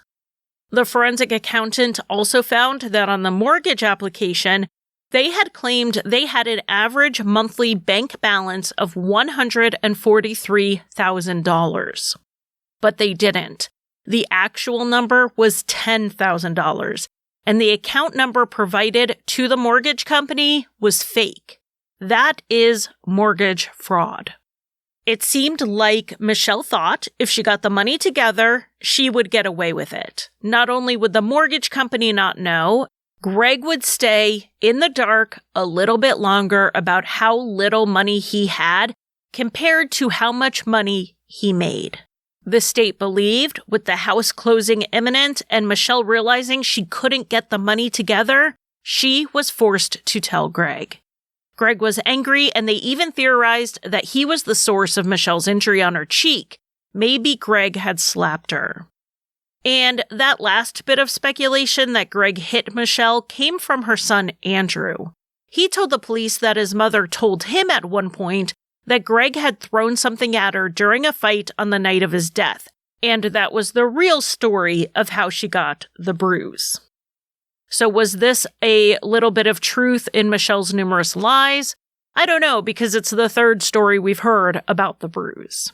The forensic accountant also found that on the mortgage application, they had claimed they had an average monthly bank balance of $143,000. But they didn't. The actual number was $10,000, and the account number provided to the mortgage company was fake. That is mortgage fraud. It seemed like Michelle thought if she got the money together, she would get away with it. Not only would the mortgage company not know, Gregg would stay in the dark a little bit longer about how little money he had compared to how much money he made. The state believed, with the house closing imminent and Michelle realizing she couldn't get the money together, she was forced to tell Gregg. Gregg was angry, and they even theorized that he was the source of Michelle's injury on her cheek. Maybe Gregg had slapped her. And that last bit of speculation that Gregg hit Michelle came from her son, Andrew. He told the police that his mother told him at one point that Gregg had thrown something at her during a fight on the night of his death, and that was the real story of how she got the bruise. So was this a little bit of truth in Michelle's numerous lies? I don't know, because it's the third story we've heard about the bruise.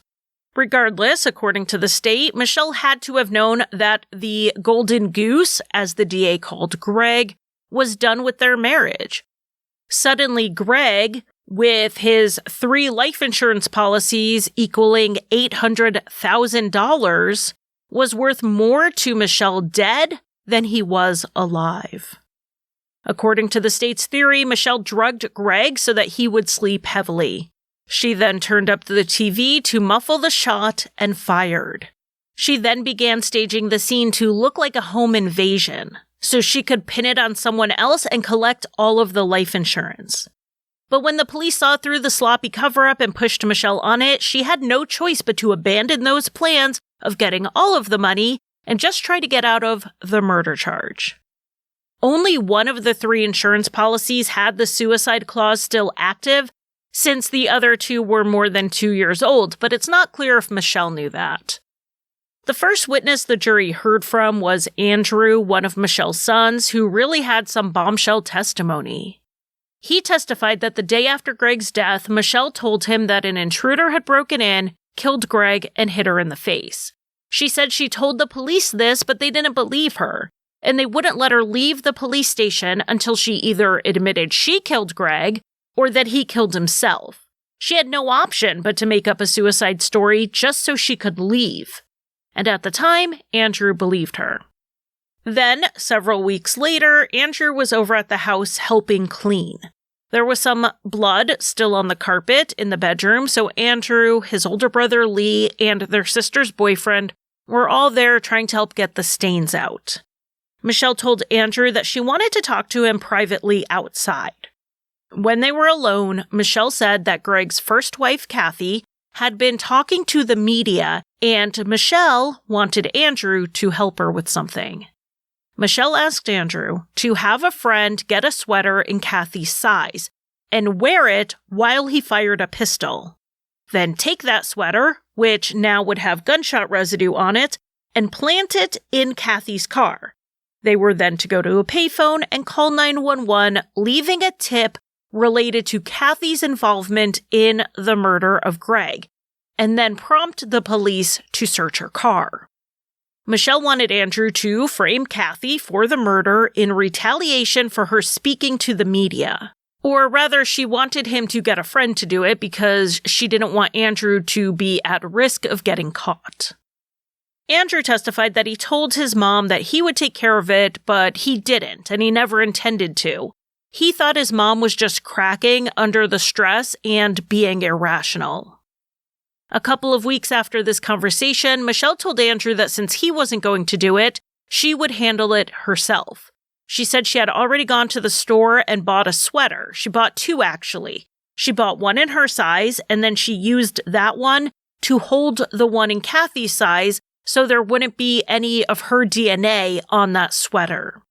Regardless, according to the state, Michelle had to have known that the golden goose, as the DA called Gregg, was done with their marriage. Suddenly, Gregg, with his 3 life insurance policies equaling $800,000, was worth more to Michelle dead than he was alive. According to the state's theory, Michelle drugged Gregg so that he would sleep heavily. She then turned up the TV to muffle the shot and fired. She then began staging the scene to look like a home invasion, so she could pin it on someone else and collect all of the life insurance. But when the police saw through the sloppy cover-up and pushed Michelle on it, she had no choice but to abandon those plans of getting all of the money and just try to get out of the murder charge. Only one of the 3 insurance policies had the suicide clause still active, since the other 2 were more than 2 years old, but it's not clear if Michelle knew that. The first witness the jury heard from was Andrew, one of Michelle's sons, who really had some bombshell testimony. He testified that the day after Gregg's death, Michelle told him that an intruder had broken in, killed Gregg, and hit her in the face. She said she told the police this, but they didn't believe her, and they wouldn't let her leave the police station until she either admitted she killed Gregg or that he killed himself. She had no option but to make up a suicide story just so she could leave. And at the time, Andrew believed her. Then, several weeks later, Andrew was over at the house helping clean. There was some blood still on the carpet in the bedroom, so Andrew, his older brother Lee, and their sister's boyfriend were all there trying to help get the stains out. Michelle told Andrew that she wanted to talk to him privately outside. When they were alone, Michelle said that Gregg's first wife, Kathy, had been talking to the media, and Michelle wanted Andrew to help her with something. Michelle asked Andrew to have a friend get a sweater in Kathy's size and wear it while he fired a pistol. Then take that sweater, which now would have gunshot residue on it, and plant it in Kathy's car. They were then to go to a payphone and call 911, leaving a tip related to Kathy's involvement in the murder of Gregg, and then prompt the police to search her car. Michelle wanted Andrew to frame Kathy for the murder in retaliation for her speaking to the media. Or rather, she wanted him to get a friend to do it because she didn't want Andrew to be at risk of getting caught. Andrew testified that he told his mom that he would take care of it, but he didn't, and he never intended to. He thought his mom was just cracking under the stress and being irrational. A couple of weeks after this conversation, Michelle told Andrew that since he wasn't going to do it, she would handle it herself. She said she had already gone to the store and bought a sweater. She bought 2, actually. She bought one in her size, and then she used that one to hold the one in Kathy's size so there wouldn't be any of her DNA on that sweater.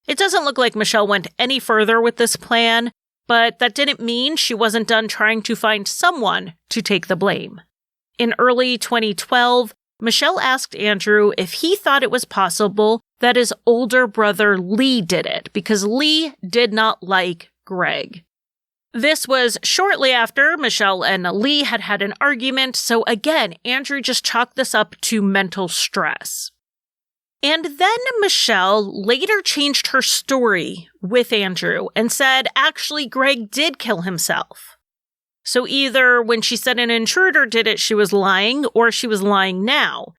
It doesn't look like Michelle went any further with this plan, but that didn't mean she wasn't done trying to find someone to take the blame. In early 2012, Michelle asked Andrew if he thought it was possible that his older brother Lee did it, because Lee did not like Gregg. This was shortly after Michelle and Lee had had an argument, so again, Andrew just chalked this up to mental stress. And then Michelle later changed her story with Andrew and said, actually, Gregg did kill himself. So either when she said an intruder did it, she was lying, or she was lying now.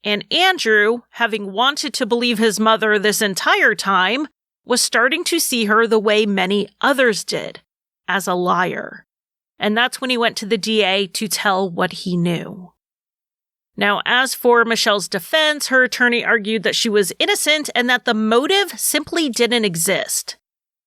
And Andrew, having wanted to believe his mother this entire time, was starting to see her the way many others did, as a liar. And that's when he went to the DA to tell what he knew. Now, as for Michelle's defense, her attorney argued that she was innocent and that the motive simply didn't exist.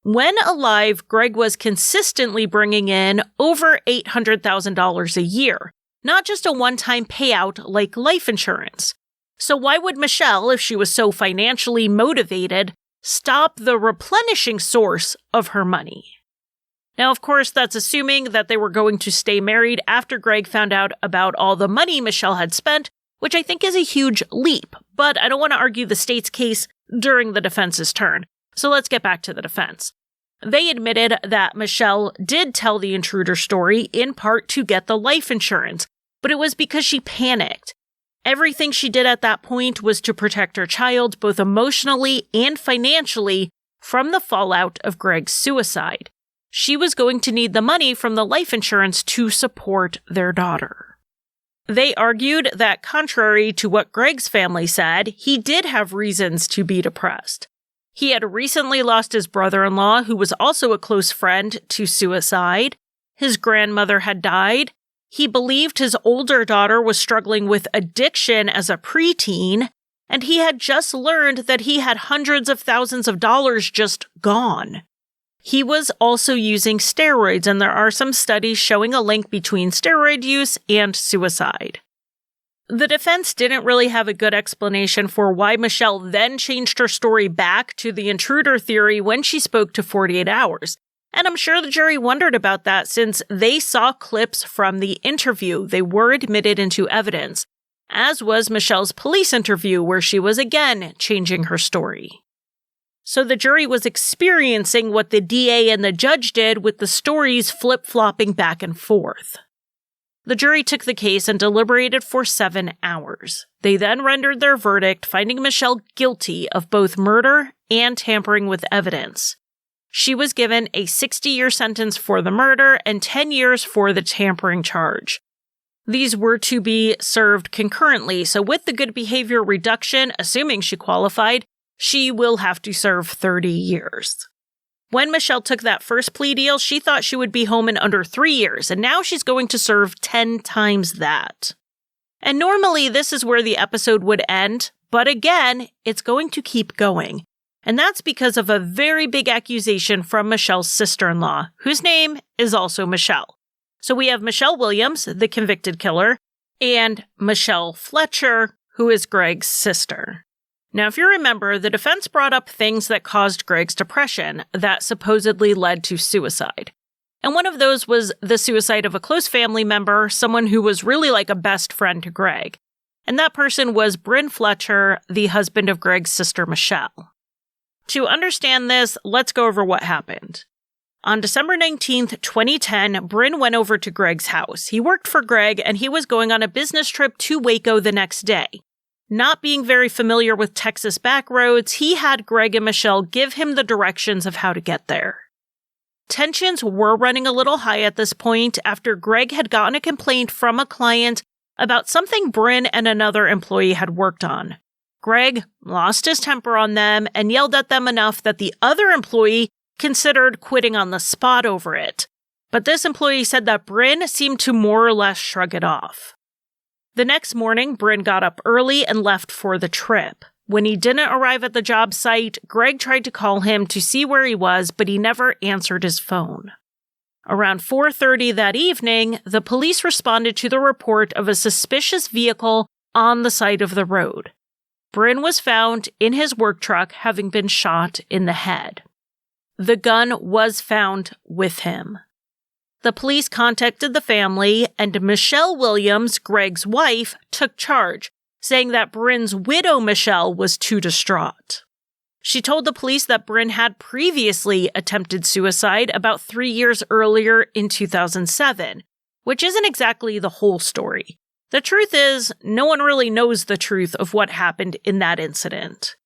When alive, Gregg was consistently bringing in over $800,000 a year, not just a one-time payout like life insurance. So why would Michelle, if she was so financially motivated, stop the replenishing source of her money? Now, of course, that's assuming that they were going to stay married after Gregg found out about all the money Michelle had spent, which I think is a huge leap, but I don't want to argue the state's case during the defense's turn. So let's get back to the defense. They admitted that Michelle did tell the intruder story in part to get the life insurance, but it was because she panicked. Everything she did at that point was to protect her child, both emotionally and financially, from the fallout of Gregg's suicide. She was going to need the money from the life insurance to support their daughter. They argued that contrary to what Gregg's family said, he did have reasons to be depressed. He had recently lost his brother-in-law, who was also a close friend, to suicide. His grandmother had died. He believed his older daughter was struggling with addiction as a preteen, and he had just learned that he had hundreds of thousands of dollars just gone. He was also using steroids, and there are some studies showing a link between steroid use and suicide. The defense didn't really have a good explanation for why Michelle then changed her story back to the intruder theory when she spoke to 48 Hours. And I'm sure the jury wondered about that since they saw clips from the interview. They were admitted into evidence, as was Michelle's police interview where she was again changing her story. So the jury was experiencing what the DA and the judge did with the stories flip-flopping back and forth. The jury took the case and deliberated for 7 hours. They then rendered their verdict, finding Michelle guilty of both murder and tampering with evidence. She was given a 60-year sentence for the murder and 10 years for the tampering charge. These were to be served concurrently, so with the good behavior reduction, assuming she qualified, she will have to serve 30 years. When Michelle took that first plea deal, she thought she would be home in under 3 years, and now she's going to serve 10 times that. And normally this is where the episode would end, but again, it's going to keep going. And that's because of a very big accusation from Michelle's sister-in-law, whose name is also Michelle. So we have Michelle Williams, the convicted killer, and Michelle Fletcher, who is Gregg's sister. Now, if you remember, the defense brought up things that caused Gregg's depression that supposedly led to suicide. And one of those was the suicide of a close family member, someone who was really like a best friend to Gregg. And that person was Bryn Fletcher, the husband of Gregg's sister Michelle. To understand this, let's go over what happened. On December 19th, 2010, Bryn went over to Gregg's house. He worked for Gregg, and he was going on a business trip to Waco the next day. Not being very familiar with Texas back roads, he had Gregg and Michelle give him the directions of how to get there. Tensions were running a little high at this point after Gregg had gotten a complaint from a client about something Bryn and another employee had worked on. Gregg lost his temper on them and yelled at them enough that the other employee considered quitting on the spot over it. But this employee said that Bryn seemed to more or less shrug it off. The next morning, Bryn got up early and left for the trip. When he didn't arrive at the job site, Gregg tried to call him to see where he was, but he never answered his phone. Around 4:30 that evening, the police responded to the report of a suspicious vehicle on the side of the road. Bryn was found in his work truck, having been shot in the head. The gun was found with him. The police contacted the family, and Michelle Williams, Gregg's wife, took charge, saying that Bryn's widow, Michelle, was too distraught. She told the police that Bryn had previously attempted suicide about 3 years earlier in 2007, which isn't exactly the whole story. The truth is, no one really knows the truth of what happened in that incident.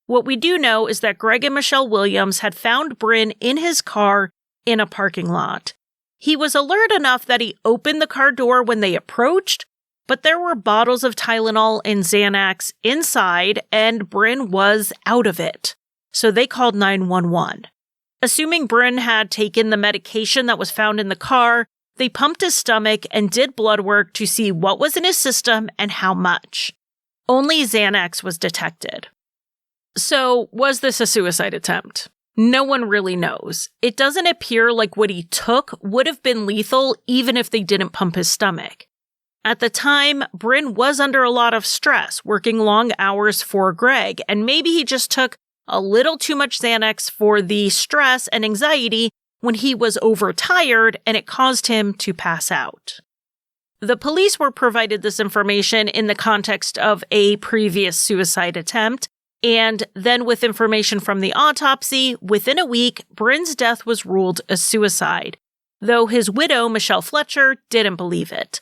What we do know is that Gregg and Michelle Williams had found Bryn in his car in a parking lot. He was alert enough that he opened the car door when they approached, but there were bottles of Tylenol and Xanax inside, and Bryn was out of it. So they called 911. Assuming Bryn had taken the medication that was found in the car, they pumped his stomach and did blood work to see what was in his system and how much. Only Xanax was detected. So, was this a suicide attempt? No one really knows. It doesn't appear like what he took would have been lethal even if they didn't pump his stomach. At the time, Bryn was under a lot of stress, working long hours for Gregg, and maybe he just took a little too much Xanax for the stress and anxiety when he was overtired, and it caused him to pass out. The police were provided this information in the context of a previous suicide attempt, and then with information from the autopsy, within a week, Bryn's death was ruled a suicide, though his widow, Michelle Fletcher, didn't believe it.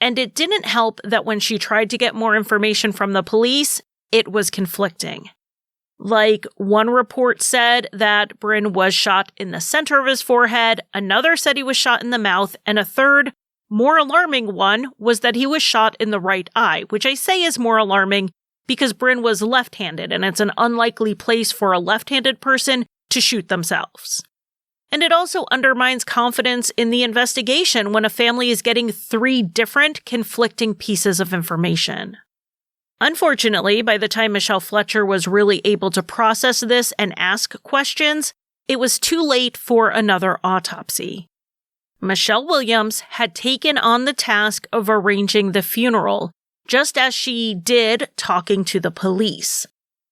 And it didn't help that when she tried to get more information from the police, it was conflicting. Like, one report said that Bryn was shot in the center of his forehead, another said he was shot in the mouth, and a third, more alarming one, was that he was shot in the right eye, which I say is more alarming because Bryn was left-handed, and it's an unlikely place for a left-handed person to shoot themselves. And it also undermines confidence in the investigation when a family is getting 3 different conflicting pieces of information. Unfortunately, by the time Michelle Fletcher was really able to process this and ask questions, it was too late for another autopsy. Michelle Williams had taken on the task of arranging the funeral, just as she did talking to the police.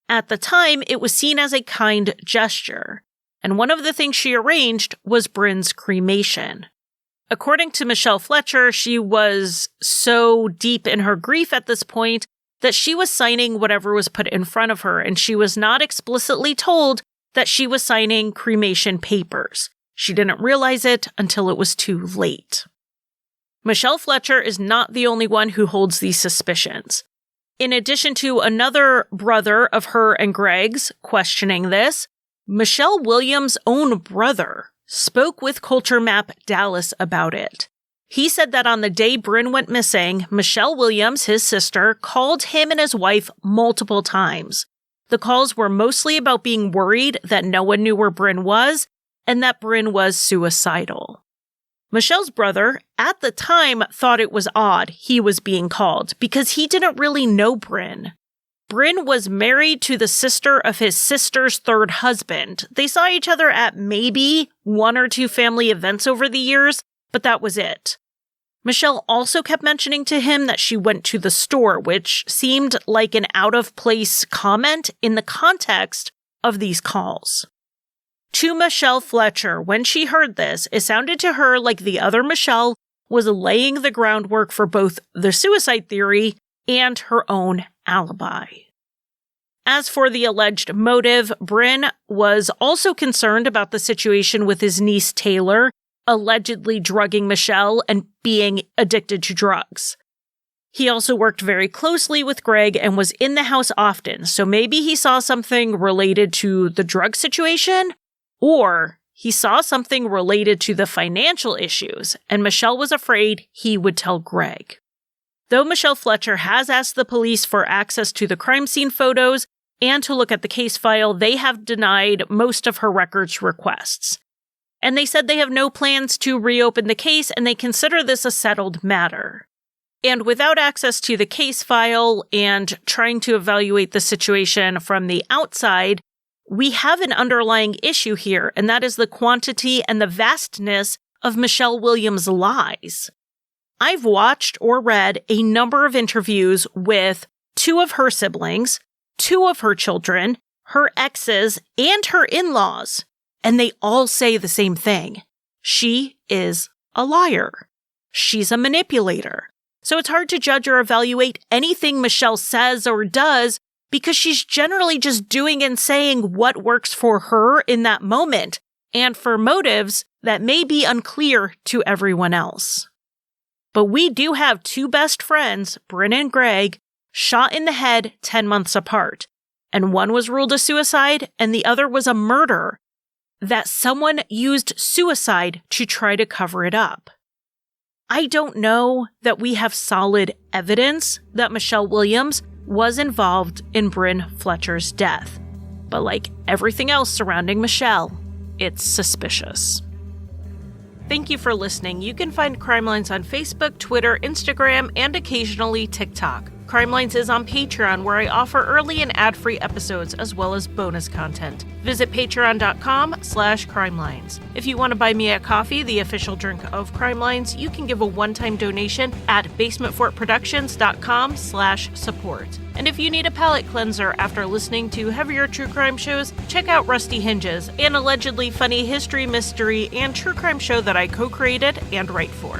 At the time, it was seen as a kind gesture, and one of the things she arranged was Bryn's cremation. According to Michelle Fletcher, she was so deep in her grief at this point that she was signing whatever was put in front of her, and she was not explicitly told that she was signing cremation papers. She didn't realize it until it was too late. Michelle Fletcher is not the only one who holds these suspicions. In addition to another brother of her and Gregg's questioning this, Michelle Williams' own brother spoke with Culture Map Dallas about it. He said that on the day Bryn went missing, Michelle Williams, his sister, called him and his wife multiple times. The calls were mostly about being worried that no one knew where Bryn was and that Bryn was suicidal. Michelle's brother, at the time, thought it was odd he was being called because he didn't really know Bryn. Bryn was married to the sister of his sister's third husband. They saw each other at maybe 1 or 2 family events over the years, but that was it. Michelle also kept mentioning to him that she went to the store, which seemed like an out-of-place comment in the context of these calls. To Michelle Fletcher, when she heard this, it sounded to her like the other Michelle was laying the groundwork for both the suicide theory and her own alibi. As for the alleged motive, Bryn was also concerned about the situation with his niece Taylor, allegedly drugging Michelle and being addicted to drugs. He also worked very closely with Gregg and was in the house often, so maybe he saw something related to the drug situation, or he saw something related to the financial issues, and Michelle was afraid he would tell Gregg. Though Michelle Fletcher has asked the police for access to the crime scene photos and to look at the case file, they have denied most of her records requests. And they said they have no plans to reopen the case and they consider this a settled matter. And without access to the case file and trying to evaluate the situation from the outside, we have an underlying issue here, and that is the quantity and the vastness of Michelle Williams' lies. I've watched or read a number of interviews with 2 of her siblings, 2 of her children, her exes, and her in-laws, and they all say the same thing. She is a liar. She's a manipulator. So it's hard to judge or evaluate anything Michelle says or does because she's generally just doing and saying what works for her in that moment and for motives that may be unclear to everyone else. But we do have 2 best friends, Bryn and Gregg, shot in the head 10 months apart, and one was ruled a suicide and the other was a murder that someone used suicide to try to cover it up. I don't know that we have solid evidence that Michelle Williams was involved in Bryn Fletcher's death, but like everything else surrounding Michelle, it's suspicious. Thank you for listening. You can find Crime Lines on Facebook, Twitter, Instagram, and occasionally TikTok. Crime Lines is on Patreon, where I offer early and ad-free episodes as well as bonus content. Visit patreon.com/crimelines. If you want to buy me a coffee, the official drink of Crime Lines, you can give a one-time donation at basementfortproductions.com/support. And if you need a palate cleanser after listening to heavier true crime shows, check out Rusty Hinges, an allegedly funny history, mystery, and true crime show that I co-created and write for.